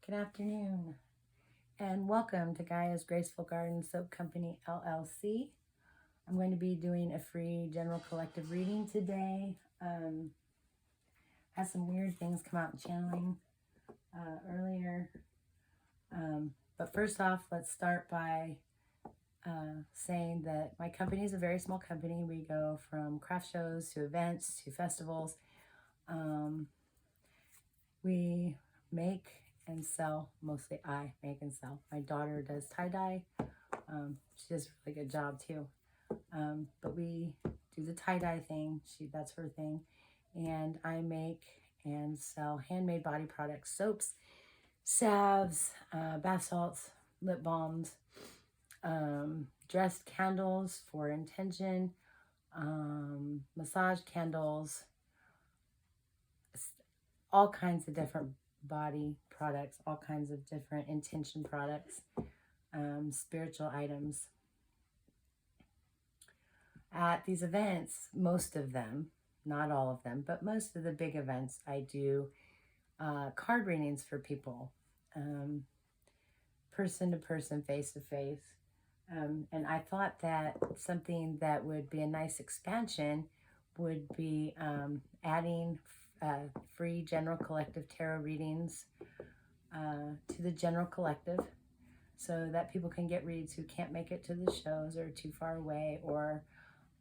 Good afternoon, and welcome to Gaia's Graceful Garden Soap Company, LLC. I'm going to be doing a free general collective reading today. Had some weird things come out in channeling earlier. But first off, let's start by saying that my company is a very small company. We go from craft shows to events to festivals. We make and sell, mostly I make and sell. My daughter does tie-dye. She does a really good job too. But we do the tie-dye thing. That's her thing. And I make and sell handmade body products, soaps, salves, bath salts, lip balms, dressed candles for intention, massage candles, all kinds of different body products, all kinds of different intention products, spiritual items. At these events, most of them, not all of them, but most of the big events, I do card readings for people, person to person, face to face. And I thought that something that would be a nice expansion would be adding free general collective tarot readings to the general collective, so that people can get reads who can't make it to the shows or too far away, or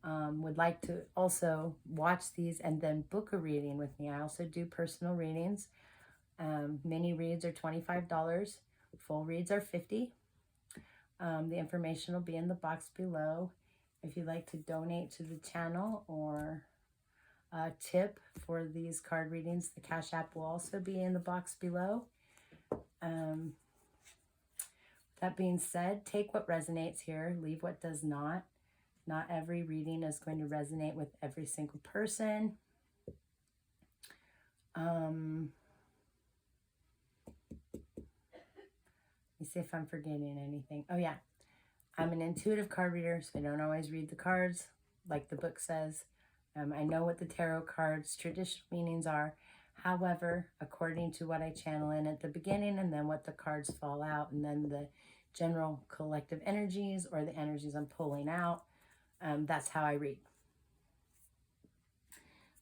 would like to also watch these and then book a reading with me. I also do personal readings. Mini reads are $25. Full reads are $50. The information will be in the box below. If you'd like to donate to the channel or tip for these card readings, the Cashapp will also be in the box below. That being said, take what resonates here, leave what does not. Not every reading is going to resonate with every single person. Let me see if I'm forgetting anything. Oh yeah, I'm an intuitive card reader, so I don't always read the cards like the book says. I know what the tarot cards' traditional meanings are. However, according to what I channel in at the beginning, and then what the cards fall out, and then the general collective energies or the energies I'm pulling out, that's how I read.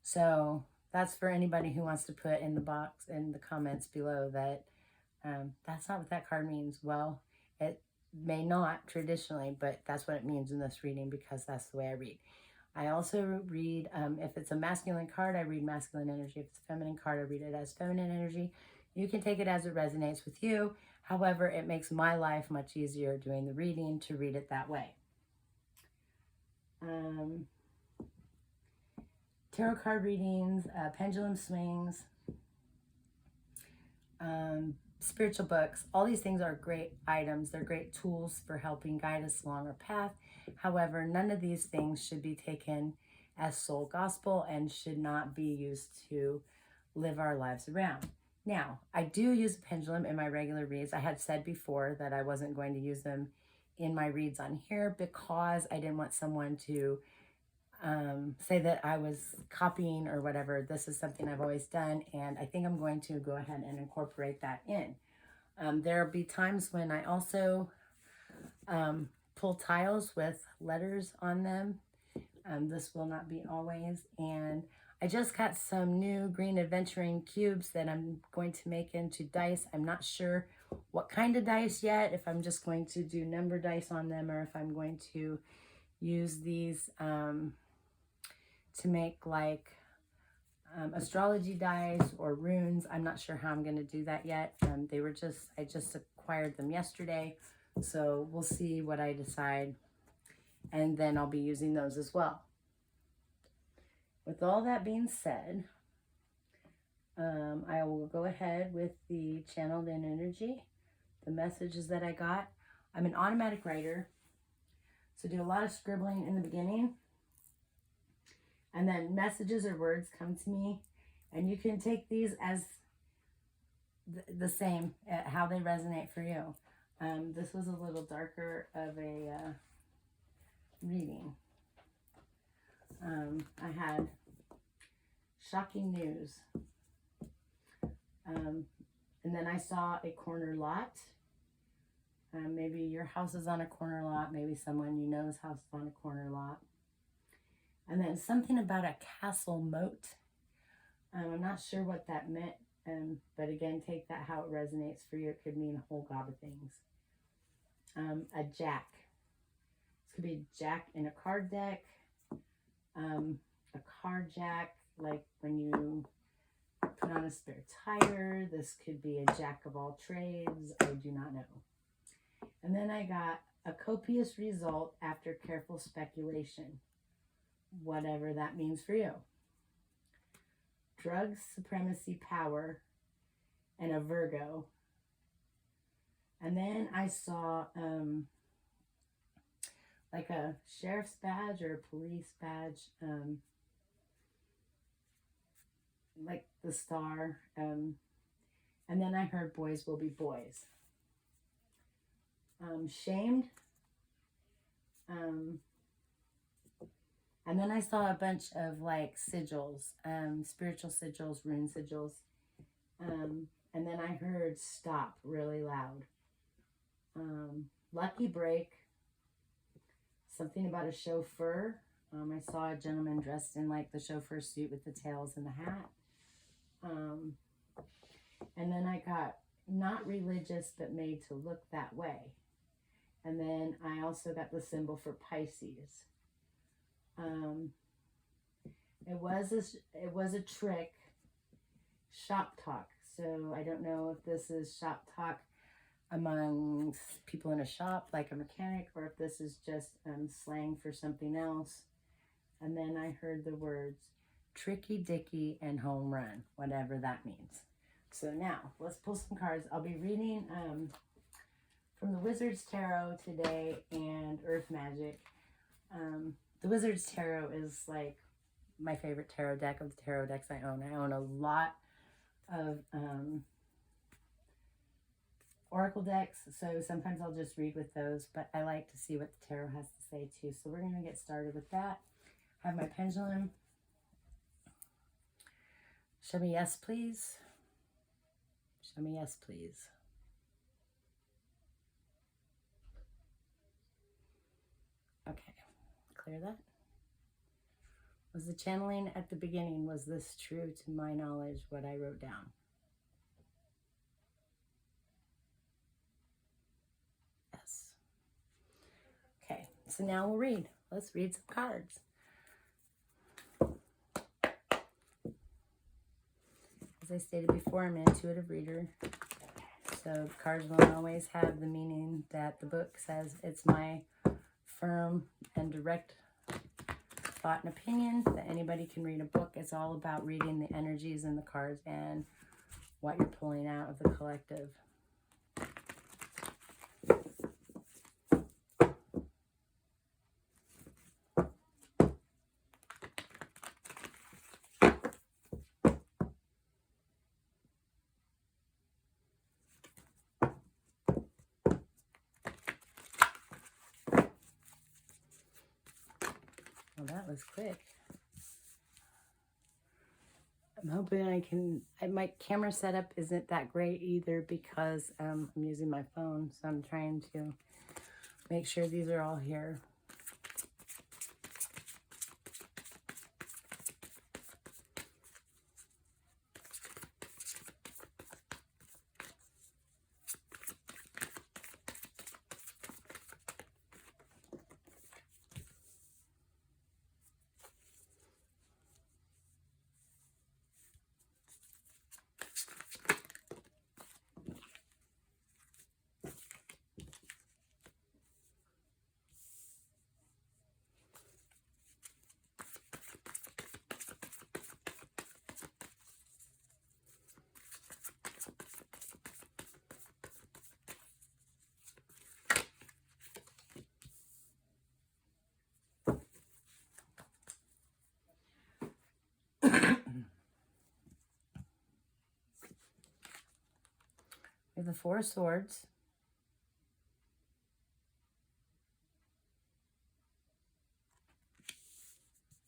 So that's for anybody who wants to put in the box, in the comments below, that that's not what that card means. Well, it may not traditionally, but that's what it means in this reading, because that's the way I read. I also read, if it's a masculine card, I read masculine energy. If it's a feminine card, I read it as feminine energy. You can take it as it resonates with you. However, it makes my life much easier doing the reading to read it that way. Tarot card readings, pendulum swings, spiritual books, all these things are great items. They're great tools for helping guide us along our path. However, none of these things should be taken as soul gospel and should not be used to live our lives around. Now, I do use a pendulum in my regular reads. I had said before that I wasn't going to use them in my reads on here because I didn't want someone to say that I was copying or whatever. This is something I've always done, and I think I'm going to go ahead and incorporate that in. There'll be times when I also pull tiles with letters on them. This will not be always. And I just got some new green adventuring cubes that I'm going to make into dice. I'm not sure what kind of dice yet, if I'm just going to do number dice on them, or if I'm going to use these to make like astrology dice or runes. I'm not sure how I'm going to do that yet. I just acquired them yesterday, so we'll see what I decide, and then I'll be using those as well. With all that being said, I will go ahead with the channeled in energy, the messages that I got. I'm an automatic writer, so do a lot of scribbling in the beginning, and then messages or words come to me, and you can take these as the same, how they resonate for you. This was a little darker of a reading. I had shocking news. And then I saw a corner lot. Maybe your house is on a corner lot. Maybe someone you know's house is on a corner lot. And then something about a castle moat. I'm not sure what that meant. But again, take that how it resonates for you. It could mean a whole god of things. A jack. This could be a jack in a card deck. A card jack, like when you put on a spare tire. This could be a jack of all trades. I do not know. And then I got a copious result after careful speculation. Whatever that means for you. Drugs, supremacy, power, and a Virgo. And then I saw like a sheriff's badge or a police badge, like the star. And then I heard boys will be boys. Shamed. And then I saw a bunch of like sigils, spiritual sigils, rune sigils. And then I heard stop really loud. Lucky break. Something about a chauffeur. I saw a gentleman dressed in like the chauffeur suit with the tails and the hat. And then I got not religious, but made to look that way. And then I also got the symbol for Pisces. It was a trick, shop talk. So I don't know if this is shop talk among people in a shop, like a mechanic, or if this is just slang for something else. And then I heard the words tricky dicky and home run, whatever that means. So now let's pull some cards. I'll be reading from the Wizard's Tarot today and Earth Magic. The Wizard's Tarot is like my favorite tarot deck of the tarot decks I own. I own a lot of oracle decks, so sometimes I'll just read with those, but I like to see what the tarot has to say too. So we're going to get started with that. I have my pendulum. Show me yes, please. Show me yes, please. Okay, clear that. Was the channeling at the beginning, was this true to my knowledge, what I wrote down? Yes. Okay, so now we'll read. Let's read some cards. As I stated before, I'm an intuitive reader. So the cards won't always have the meaning that the book says. It's my firm and direct thought and opinion that anybody can read a book. It's all about reading the energies in the cards and what you're pulling out of the collective. Well, that was quick. I'm hoping my camera setup isn't that great either because I'm using my phone. So I'm trying to make sure these are all here. We have the Four of Swords,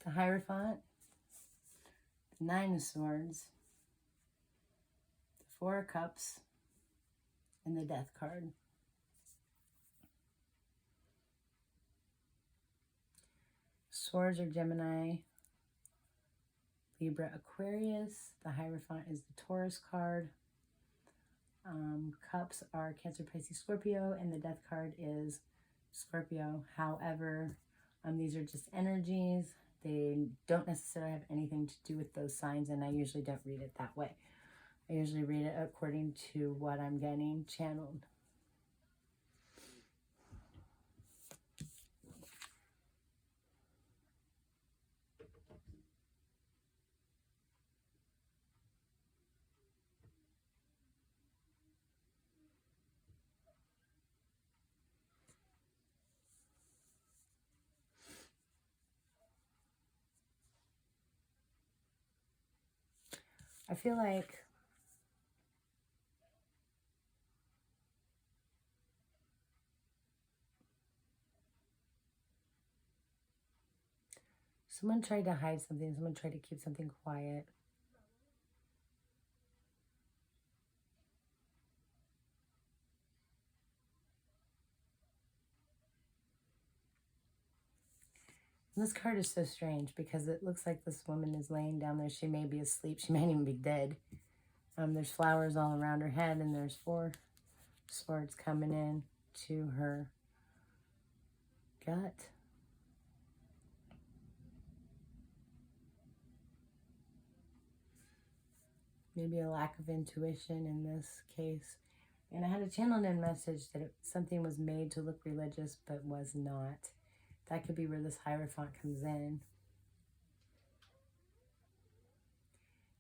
the Hierophant, the Nine of Swords, the Four of Cups, and the Death card. Swords are Gemini, Libra, Aquarius. The Hierophant is the Taurus card. Cups are Cancer, Pisces, Scorpio, and the Death card is Scorpio. However, these are just energies. They don't necessarily have anything to do with those signs, and I usually don't read it that way. I usually read it according to what I'm getting channeled. I feel like someone tried to hide something. Someone tried to keep something quiet. And this card is so strange because it looks like this woman is laying down there. She may be asleep. She may even be dead. There's flowers all around her head, and there's 4 swords coming in to her gut. Maybe a lack of intuition in this case. And I had a channeled in message that something was made to look religious but was not. That could be where this Hierophant comes in.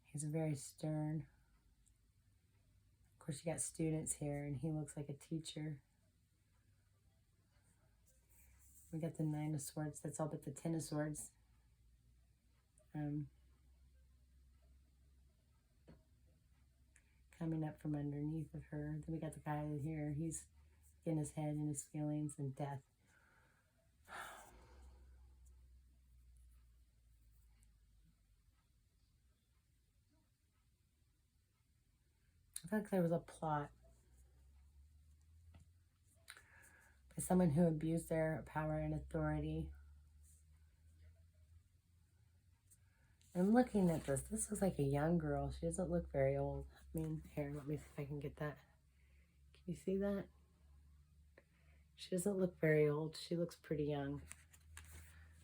He's very stern. Of course, you got students here, and he looks like a teacher. We got the 9 of Swords. That's all but the 10 of Swords. Coming up from underneath of her. Then we got the guy here. He's in his head and his feelings and death. I feel like there was a plot by someone who abused their power and authority. I'm looking at this. This looks like a young girl. She doesn't look very old. I mean, here, let me see if I can get that. Can you see that? She doesn't look very old. She looks pretty young.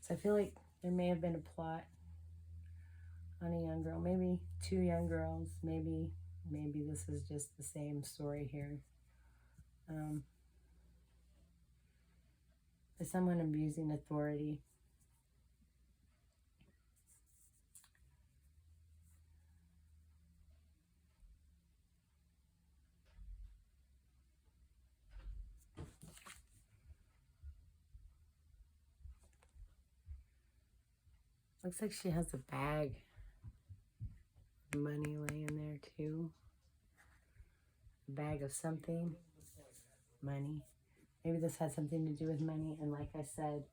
So I feel like there may have been a plot on a young girl. Maybe 2 young girls. Maybe this is just the same story here. There's someone abusing authority. Looks like she has a bag of money laying there too. A bag of something. Money. Maybe this has something to do with money. And like I said,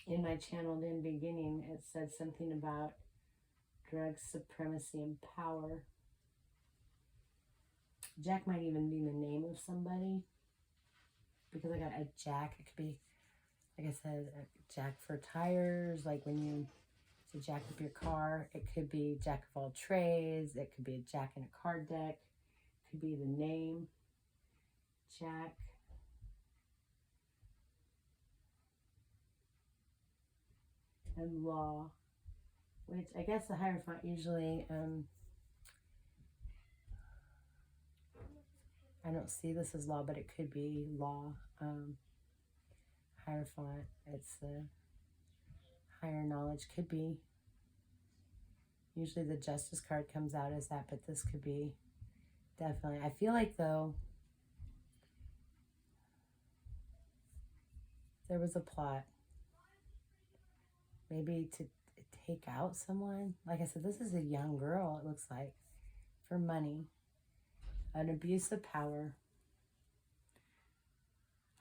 in my channeled in beginning, it said something about drug supremacy and power. Jack might even be the name of somebody. Because I got a jack. It could be, like I said, a jack for tires. Like when you jack up your car. It could be jack of all trades. It could be a jack in a card deck. It could be the name. Jack. And law. Which I guess the Hierophant usually, I don't see this as law, but it could be law. Hierophant, it's the higher knowledge, could be. Usually the Justice card comes out as that, but this could be definitely. I feel like, though, there was a plot. Maybe to take out someone. Like I said, this is a young girl, it looks like, for money. An abuse of power.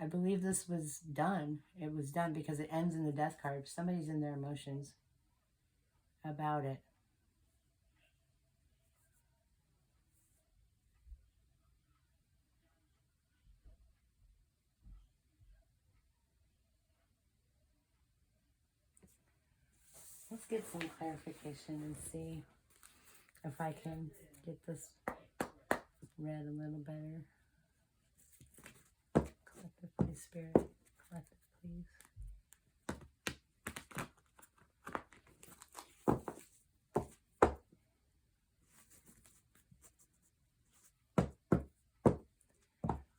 I believe this was done. It was done because it ends in the Death card. Somebody's in their emotions about it. get some clarification and see if I can get this read a little better. Collective, please, Spirit. Collective, please.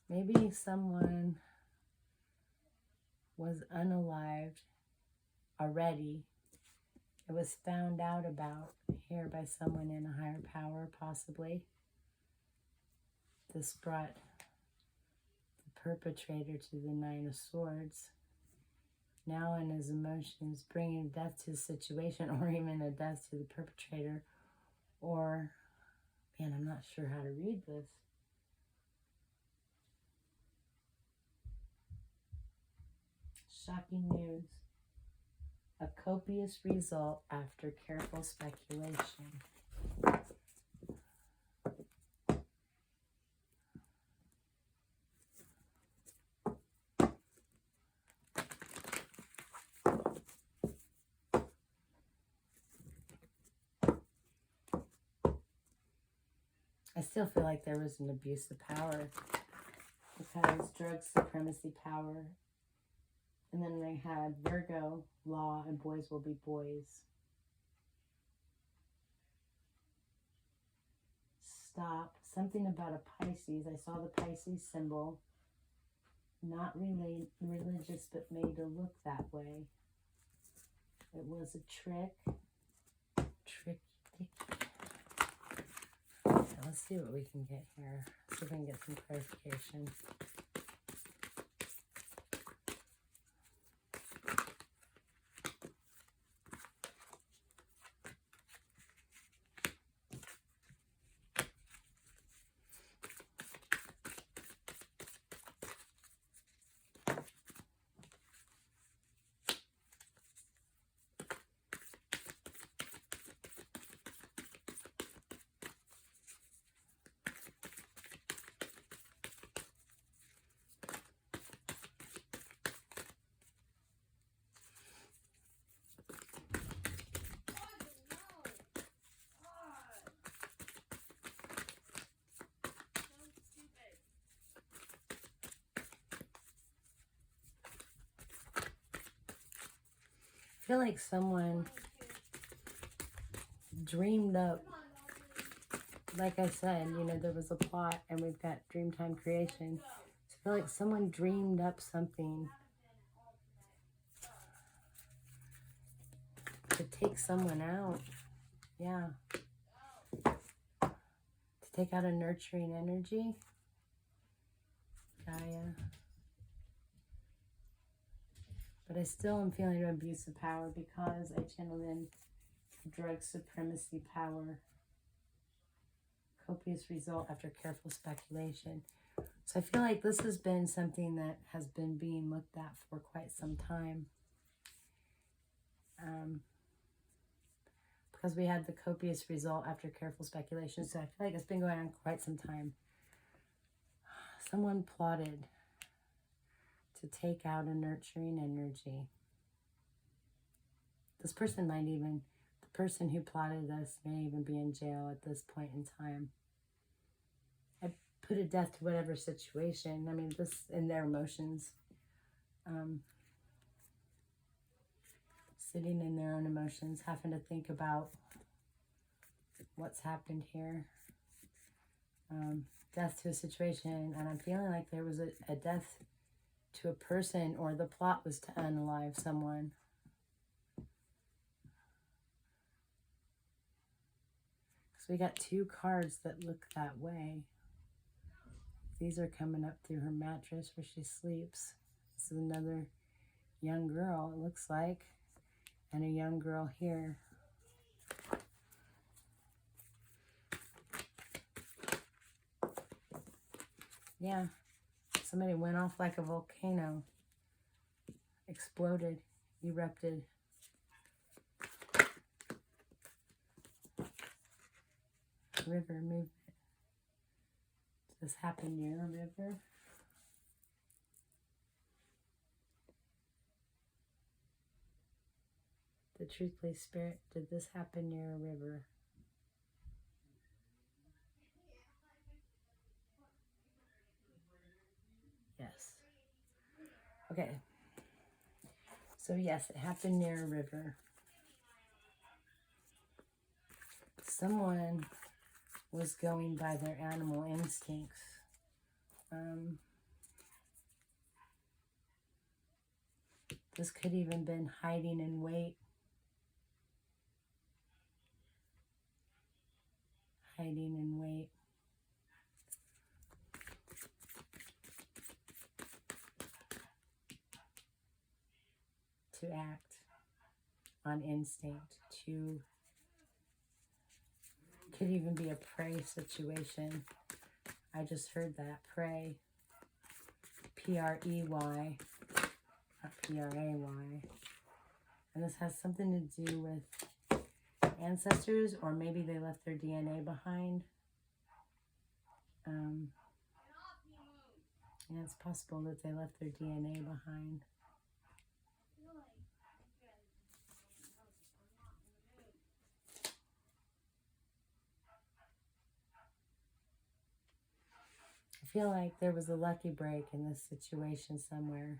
Maybe someone was unalived already. It was found out about here by someone in a higher power, possibly. This brought the perpetrator to the Nine of Swords. Now in his emotions, bringing death to the situation, or even a death to the perpetrator. Or, man, I'm not sure how to read this. Shocking news. A copious result after careful speculation. I still feel like there was an abuse of power, because drug supremacy power. And then they had Virgo, law, and boys will be boys. Stop. Something about a Pisces. I saw the Pisces symbol. Not really religious, but made to look that way. It was a trick. Tricky. Let's see what we can get here. See if we can get some clarification. I feel like someone dreamed up, like I said, you know, there was a plot and we've got Dreamtime Creation. So I feel like someone dreamed up something to take someone out. Yeah. To take out a nurturing energy. Gaia. But I still am feeling an abuse of power because I channeled in drug supremacy power. Copious result after careful speculation. So I feel like this has been something that has been being looked at for quite some time. Because we had the copious result after careful speculation. So I feel like it's been going on quite some time. Someone plotted to take out a nurturing energy. This person might even, the person who plotted this may even be in jail at this point in time. I put a death to whatever situation. I mean, this in their emotions. Sitting in their own emotions, having to think about what's happened here. Death to a situation, and I'm feeling like there was a death to a person, or the plot was to unalive someone. So we got two cards that look that way. These are coming up through her mattress where she sleeps. This is another young girl, it looks like, and a young girl here. Yeah. Somebody went off like a volcano, exploded, erupted. River movement. Does this happen near a river? The truth, please, Spirit. Did this happen near a river? Yes. Okay. So yes, it happened near a river. Someone was going by their animal instincts. This could even been hiding in wait. Hiding in wait. To act on instinct. Could even be a prey situation. I just heard that. Prey. P-R-E-Y. Not P-R-A-Y. And this has something to do with ancestors, or maybe they left their DNA behind. Yeah, it's possible that they left their DNA behind. I feel like there was a lucky break in this situation somewhere.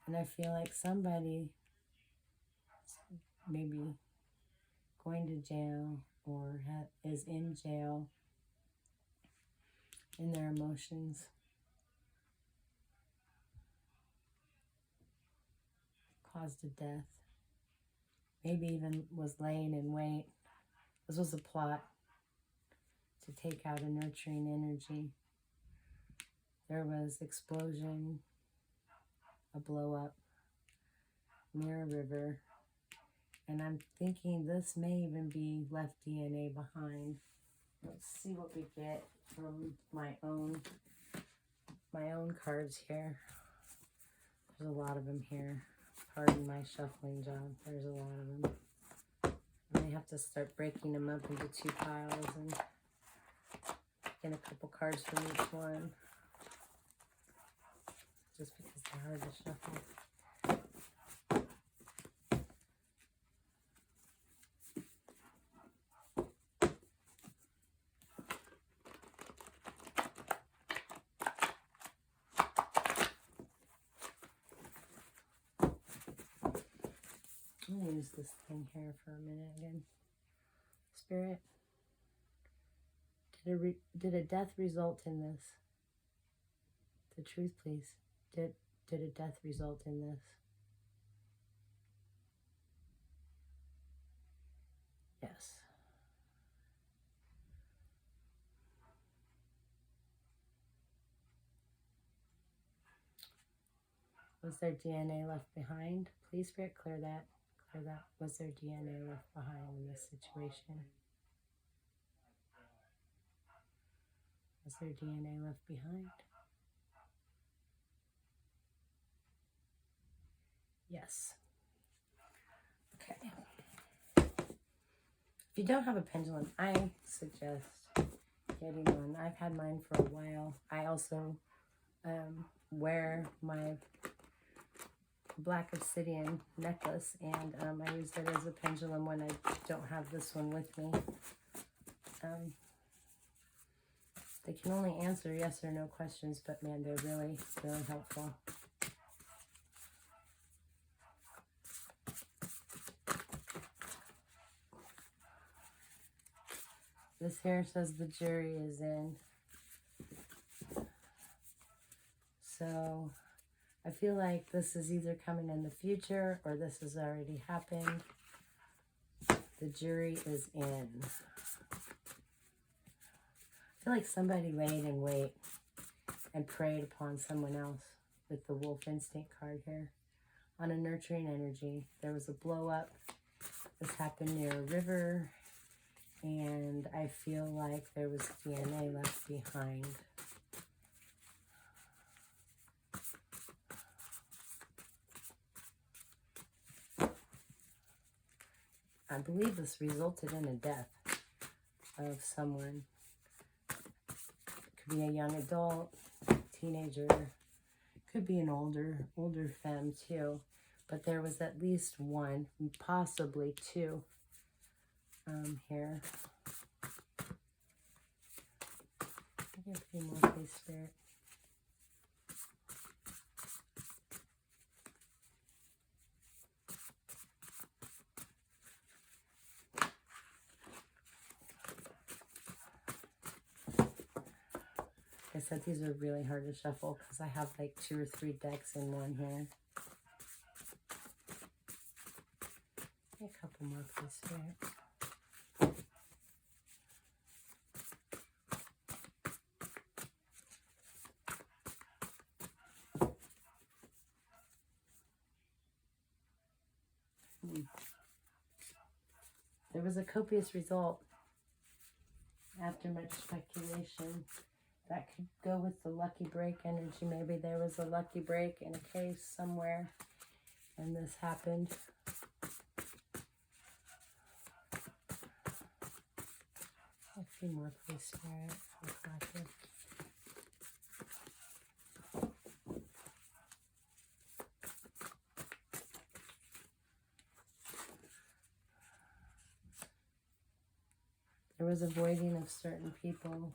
And I feel like somebody maybe going to jail or is in jail in their emotions. Caused a death. Maybe even was laying in wait. This was a plot to take out a nurturing energy. There was explosion, a blow up near a river. And I'm thinking this may even be left DNA behind. Let's see what we get from my own cards here. There's a lot of them here. Pardon my shuffling job. There's a lot of them. I may have to start breaking them up into two piles and get a couple cards from each one. Just because they're hard to shuffle. I'm going to use this thing here for a minute again. Spirit, did a death result in this? The truth, please. Did a death result in this? Yes. Was there DNA left behind? Please, Spirit, clear that. Clear that. Was there DNA left behind in this situation? Was there DNA left behind? Yes. Okay. If you don't have a pendulum, I suggest getting one. I've had mine for a while. I also wear my black obsidian necklace, and I use it as a pendulum when I don't have this one with me. They can only answer yes or no questions, but man, they're really, really helpful. This here says the jury is in. So I feel like this is either coming in the future or this has already happened. The jury is in. I feel like somebody laid in wait and preyed upon someone else with the wolf instinct card here. On a nurturing energy, there was a blow up. This happened near a river, and I feel like there was DNA left behind. I believe this resulted in a death of someone. Could be a young adult, teenager, could be an older femme too. but there was at least one, possibly two here. Give a few more, please, Spirit. I said these are really hard to shuffle because I have like 2 or 3 decks in one here. A couple more, please, Spirit. There was a copious result after much speculation. That could go with the lucky break energy. Maybe there was a lucky break in a case somewhere and this happened. A few more, please, Spirit. I'll crack it. There was avoiding of certain people.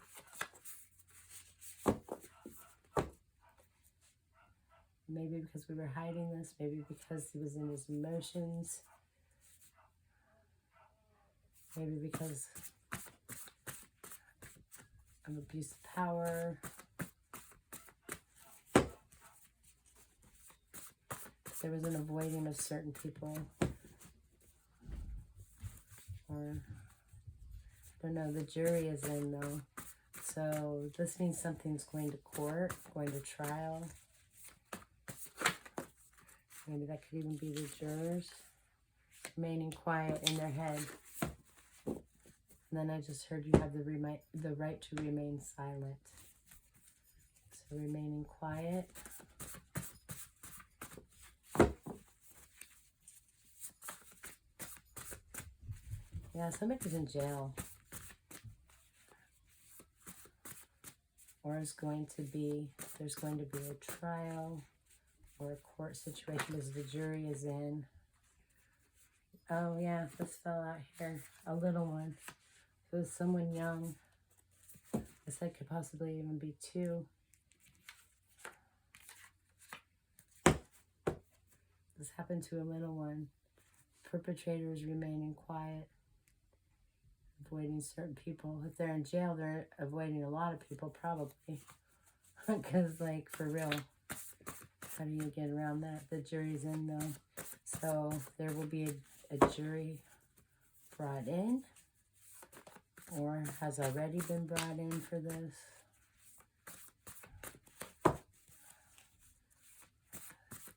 Maybe because we were hiding this, maybe because he was in his emotions, maybe because of abuse of power. There was an avoiding of certain people, or I don't know, the jury is in though. So this means something's going to court, going to trial. Maybe that could even be the jurors remaining quiet in their head. And then I just heard you have the right to remain silent. So remaining quiet. Yeah, somebody's in jail. Or there's going to be a trial or a court situation because the jury is in. Oh yeah, this fell out here. A little one. It was someone young. This could possibly even be 2. This happened to a little one. Perpetrators remaining quiet. Avoiding certain people. If they're in jail, they're avoiding a lot of people, probably. Because, like, for real, how do you get around that? The jury's in, though. So, there will be a jury brought in, or has already been brought in for this.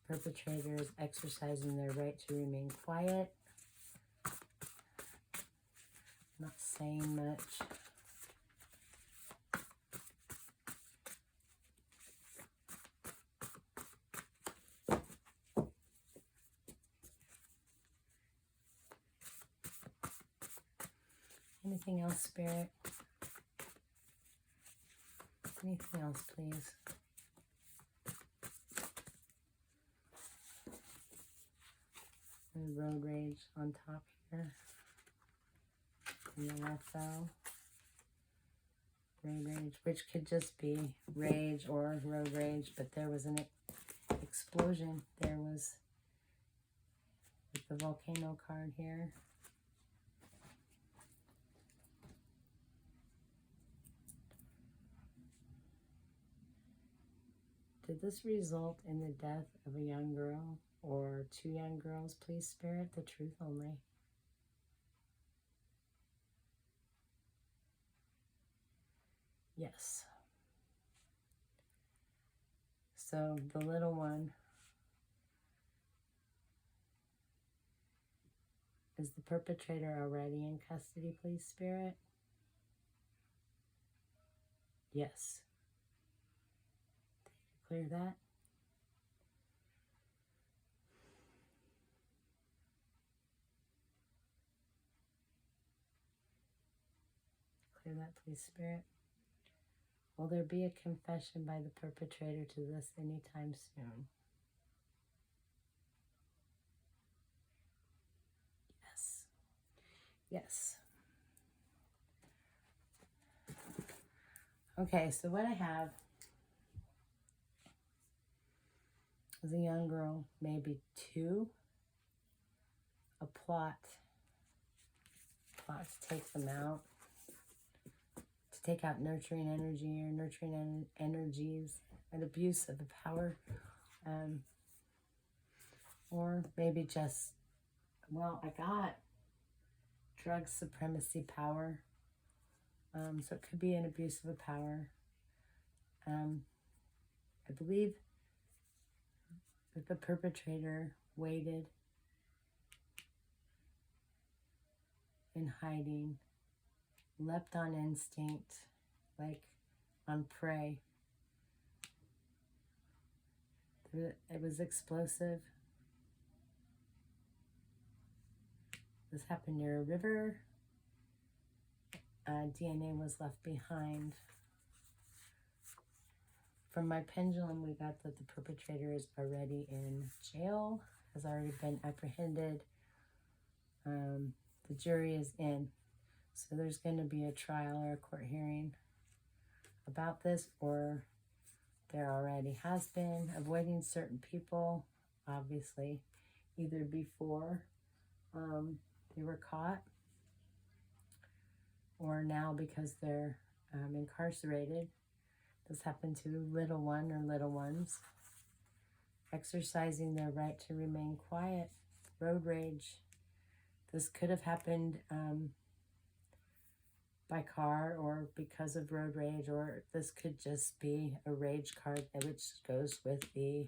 Perpetrators exercising their right to remain quiet. Not saying much. Anything else, Spirit? Anything else, please? And road rage on top here. And then I fell. Road rage, which could just be rage or road rage, but there was an explosion. There was the volcano card here. Did this result in the death of a young girl or 2 young girls? Please, Spirit, the truth only. Yes. So the little one is the perpetrator already in custody, please, Spirit? Yes. Clear that. Clear that, please, Spirit. Will there be a confession by the perpetrator to this anytime soon? Yes. Okay, so what I have is a young girl, maybe 2, a plot to take them out, to take out nurturing energy or nurturing energies, an abuse of the power, or maybe just, well, I got drug supremacy power, so it could be an abuse of a power. I believe that the perpetrator waited in hiding, leapt on instinct, like on prey. It was explosive. This happened near a river. DNA was left behind. From my pendulum, we got that the perpetrator is already in jail, has already been apprehended. The jury is in. So there's going to be a trial or a court hearing about this, or there already has been, avoiding certain people, obviously, either before they were caught, or now because they're incarcerated. This happened to little one or little ones, exercising their right to remain quiet, road rage. This could have happened by car or because of road rage, or this could just be a rage card, which goes with the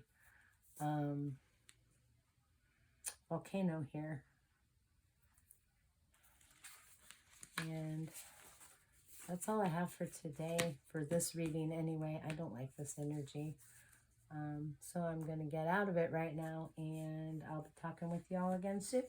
volcano here. And that's all I have for today, for this reading anyway. I don't like this energy. So I'm going to get out of it right now, and I'll be talking with y'all again soon.